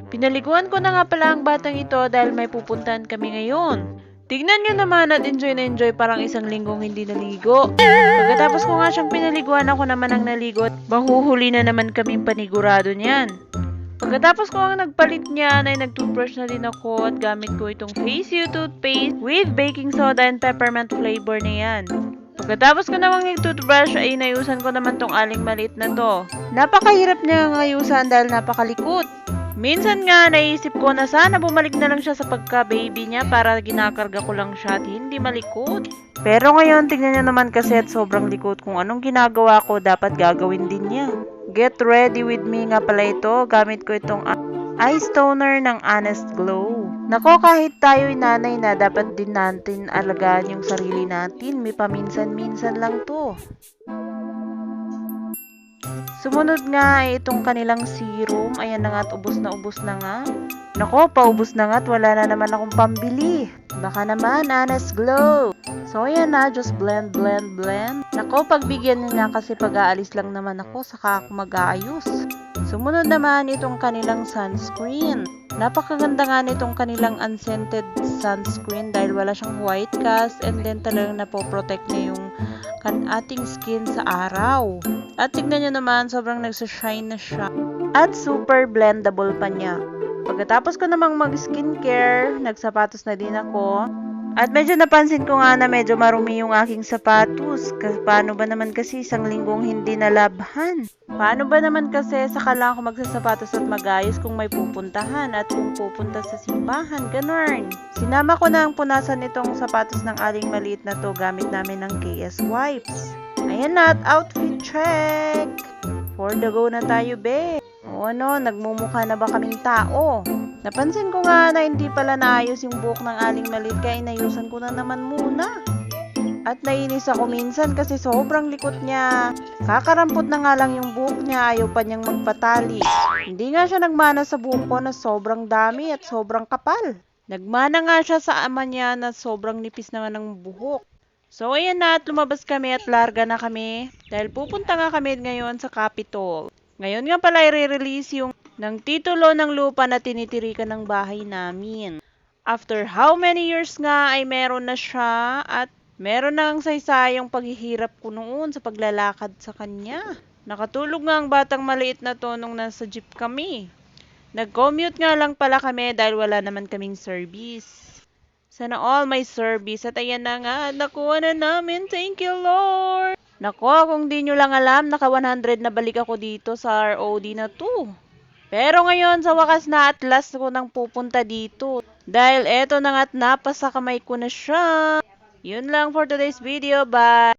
Pinaliguan ko na nga pala ang batang ito dahil may pupuntahan kami ngayon. Tignan nyo naman at enjoy na enjoy parang isang linggong hindi naligo. Pagkatapos ko nga siyang pinaliguan, ako naman ang naligo at mahuhuli na naman kaming panigurado niyan. Pagkatapos ko ang nagpalit niyan ay nag-toothbrush na din ako at gamit ko itong Face You toothpaste with baking soda and peppermint flavor na yan. Pagkatapos ko namang nag-toothbrush ay inayusan ko naman tong aling maliit na to. Napakahirap niya ngayusan dahil napakalikot. Minsan nga naisip ko na sana bumalik na lang siya sa pagka-baby niya para ginakarga ko lang siya at hindi malikot. Pero ngayon tignan niyo naman kasi at sobrang likot, kung anong ginagawa ko dapat gagawin din niya. Get ready with me nga pala ito. Gamit ko itong Ice Toner ng Honest Glow. Nako, kahit tayo'y nanay na, dapat din natin alagaan yung sarili natin. May paminsan-minsan lang to. Sumunod nga ay itong kanilang serum. Ayan na nga at ubos na nga. Nako, paubos na nga at wala na naman akong pambili. Baka naman, Honest Glow. So, ayan na. Just blend, blend, blend. Nako, pagbigyan nyo na kasi pag-aalis lang naman ako, saka ako mag-aayos. Sumunod naman itong kanilang sunscreen. Napakaganda nga nitong kanilang unscented sunscreen dahil wala siyang white cast and then talagang napoprotect niya yung ating skin sa araw. At tignan nyo naman, sobrang nagsashine na siya. At super blendable pa niya. Pagkatapos ko namang mag-skincare, nagsapatos na din ako. At medyo napansin ko nga na medyo marumi yung aking sapatos. Paano ba naman kasi isang linggong hindi nalabhan? Paano ba naman kasi saka lang ako magsasapatos at magayos kung may pupuntahan at kung pupunta sa simbahan, ganun. Sinama ko na ang punasan itong sapatos ng aling maliit na to gamit namin ng KS wipes. Ayan na at outfit check! For the go na tayo, be! O ano, nagmumukha na ba kaming tao? Napansin ko nga na hindi pala naayos yung buhok ng aling maliit kaya inayusan ko na naman muna. At nainis ako minsan kasi sobrang likot niya. Kakarampot na nga lang yung buhok niya, ayaw pa niyang magpatali. Hindi nga siya nagmana sa buhok ko na sobrang dami at sobrang kapal. Nagmana nga siya sa ama niya na sobrang nipis naman ng buhok. So ayan na at lumabas kami at larga na kami dahil pupunta nga kami ngayon sa Capitol. Ngayon nga pala i-release yung ng titulo ng lupa na tinitirikan ng bahay namin. After how many years nga ay meron na siya at meron na ang saysayang paghihirap ko noon sa paglalakad sa kanya. Nakatulog nga ang batang maliit na to nung nasa jeep kami. Nag-commute nga lang pala kami dahil wala naman kaming service. Sana all may service at ayan na nga, nakuha na namin. Thank you, Lord! Nako, kung di nyo lang alam, naka 100 na balik ako dito sa ROD na to. Pero ngayon, sa wakas na at last ko nang pupunta dito. Dahil eto na nga't napasa kamay ko na siya. Yun lang for today's video. Bye!